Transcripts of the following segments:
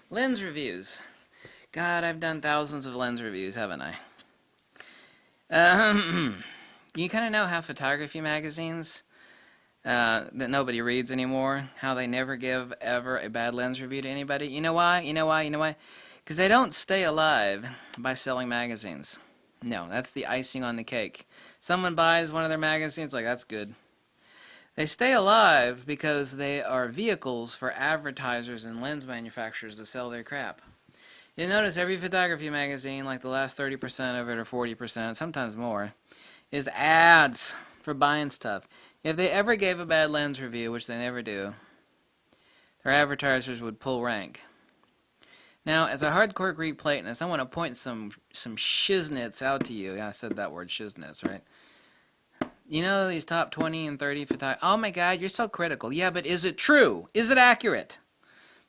Lens reviews. God, I've done thousands of lens reviews, haven't I? You kind of know how photography magazines that nobody reads anymore, how they never give ever a bad lens review to anybody. You know why? You know why? You know why? Because they don't stay alive by selling magazines. No, that's the icing on the cake. Someone buys one of their magazines, like, that's good. They stay alive because they are vehicles for advertisers and lens manufacturers to sell their crap. You notice every photography magazine, like the last 30% of it or 40%, sometimes more, is ads for buying stuff. If they ever gave a bad lens review, which they never do, their advertisers would pull rank. Now, as a hardcore Greek Platonist, I want to point some shiznits out to you. Yeah, I said that word, shiznits, right? You know these top 20 and 30 photographers? Oh my God, you're so critical. Yeah, but is it true? Is it accurate?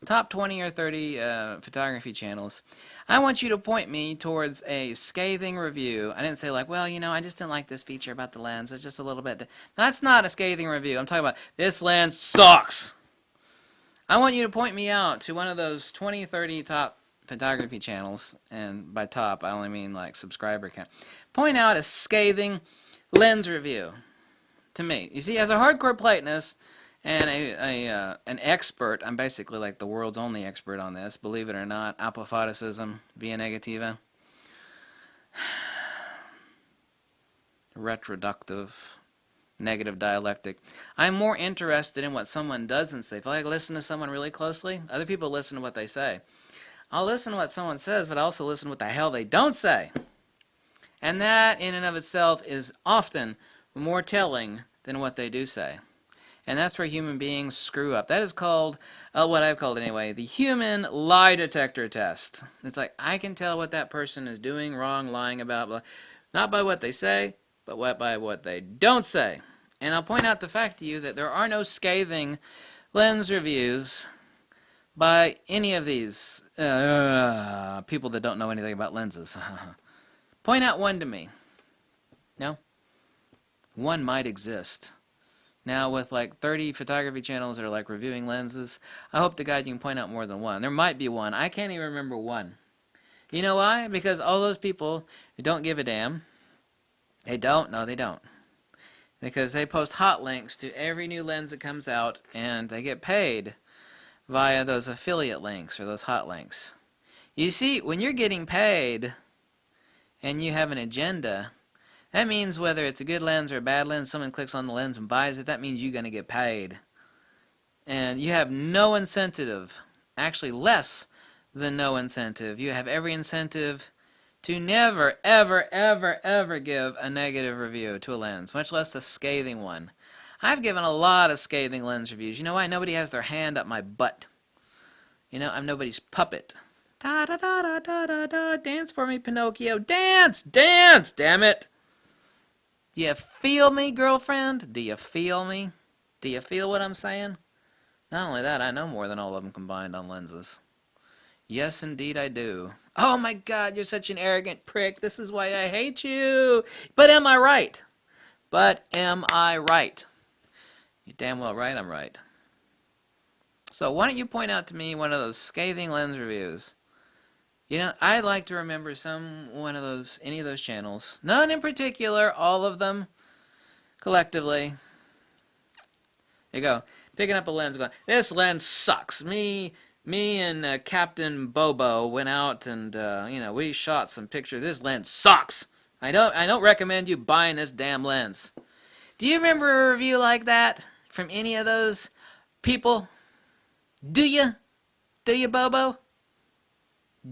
Top 20 or 30 photography channels. I want you to point me towards a scathing review. I didn't say like, well, I just didn't like this feature about the lens. It's just a little bit. That's not a scathing review. I'm talking about this lens sucks. I want you to point me out to one of those 20, 30 top photography channels, and by top, I only mean like subscriber count. Point out a scathing lens review to me. You see, as a hardcore Platonist and an expert, I'm basically like the world's only expert on this, believe it or not, apophaticism, via negativa, retroductive, negative dialectic. I'm more interested in what someone doesn't say. If I listen to someone really closely, other people listen to what they say. I'll listen to what someone says, but I also listen to what the hell they don't say. And that, in and of itself, is often more telling than what they do say. And that's where human beings screw up. That is called, what I've called anyway, the human lie detector test. It's like, I can tell what that person is doing wrong, lying about, blah, not by what they say, but by what they don't say. And I'll point out the fact to you that there are no scathing lens reviews by any of these people that don't know anything about lenses. Point out one to me. No? One might exist. Now, with like 30 photography channels that are like reviewing lenses, I hope to God you can point out more than one. There might be one. I can't even remember one. You know why? Because all those people who don't give a damn, they don't. No, they don't. Because they post hot links to every new lens that comes out, and they get paid via those affiliate links or those hot links. You see, when you're getting paid and you have an agenda, that means whether it's a good lens or a bad lens, someone clicks on the lens and buys it, that means you're going to get paid. And you have no incentive, actually less than no incentive. You have every incentive to never, ever, ever, ever give a negative review to a lens, much less a scathing one. I've given a lot of scathing lens reviews. You know why? Nobody has their hand up my butt. I'm nobody's puppet. Da da da da da da da. Dance for me, Pinocchio. Dance! Dance! Damn it! Do you feel me, girlfriend? Do you feel me? Do you feel what I'm saying? Not only that, I know more than all of them combined on lenses. Yes, indeed I do. Oh my God, you're such an arrogant prick. This is why I hate you. But am I right? But am I right? You're damn well right I'm right. So why don't you point out to me one of those scathing lens reviews? I'd like to remember any of those channels. None in particular, all of them collectively. There you go. Picking up a lens going, this lens sucks. Me and Captain Bobo went out and, we shot some pictures. This lens sucks. I don't recommend you buying this damn lens. Do you remember a review like that from any of those people? Do you? Do you, Bobo?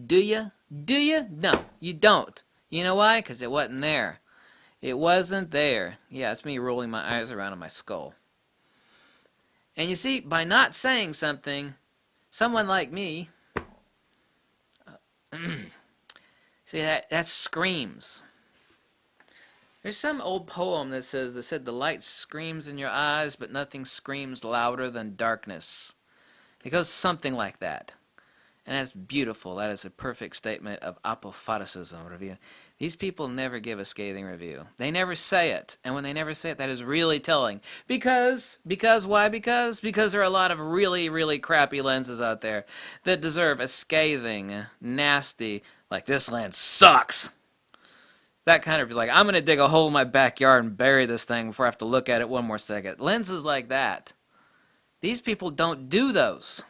Do you? Do you? No, you don't. You know why? Because it wasn't there. It wasn't there. Yeah, it's me rolling my eyes around in my skull. And you see, by not saying something, someone like me, see, that screams. There's some old poem that said the light screams in your eyes, but nothing screams louder than darkness. It goes something like that. And that's beautiful. That is a perfect statement of apophaticism. These people never give a scathing review. They never say it. And when they never say it, that is really telling. Why? Because there are a lot of really, really crappy lenses out there that deserve a scathing, nasty, like, this lens sucks. That kind of, like, I'm going to dig a hole in my backyard and bury this thing before I have to look at it one more second. Lenses like that. These people don't do those.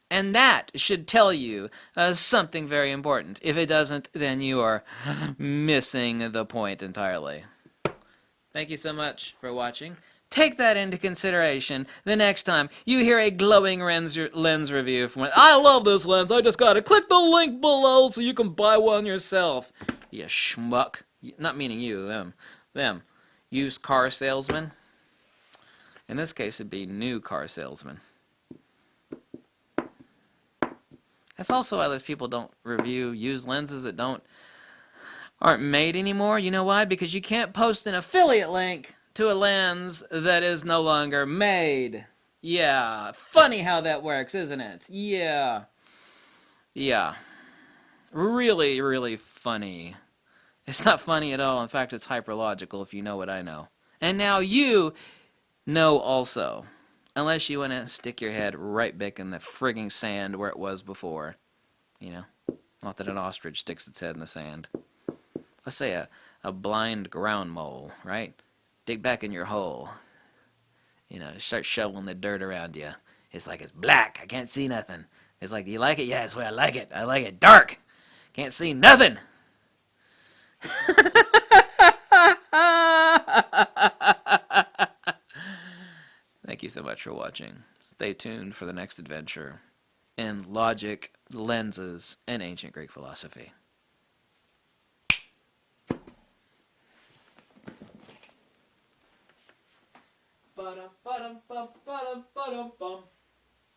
And that should tell you something very important. If it doesn't, then you are missing the point entirely. Thank you so much for watching. Take that into consideration the next time you hear a glowing lens review from one. I love this lens. I just got to click the link below so you can buy one yourself. You schmuck. Not meaning you, them. Them. Used car salesman. In this case, it'd be new car salesman. That's also why those people don't review used lenses that aren't made anymore. You know why? Because you can't post an affiliate link to a lens that is no longer made. Yeah. Funny how that works, isn't it? Yeah. Yeah. Really, really funny. It's not funny at all. In fact, it's hyperlogical if you know what I know. And now you know also. Unless you want to stick your head right back in the frigging sand where it was before. You know? Not that an ostrich sticks its head in the sand. Let's say a blind ground mole, right? Dig back in your hole. You know, start shoveling the dirt around you. It's like it's black. I can't see nothing. It's like, do you like it? Yeah, that's the way I like it. I like it dark. Can't see nothing. Thank you so much for watching. Stay tuned for the next adventure in logic, lenses, and ancient Greek philosophy. Ba-dum, ba-dum, ba-dum, ba-dum, ba-dum.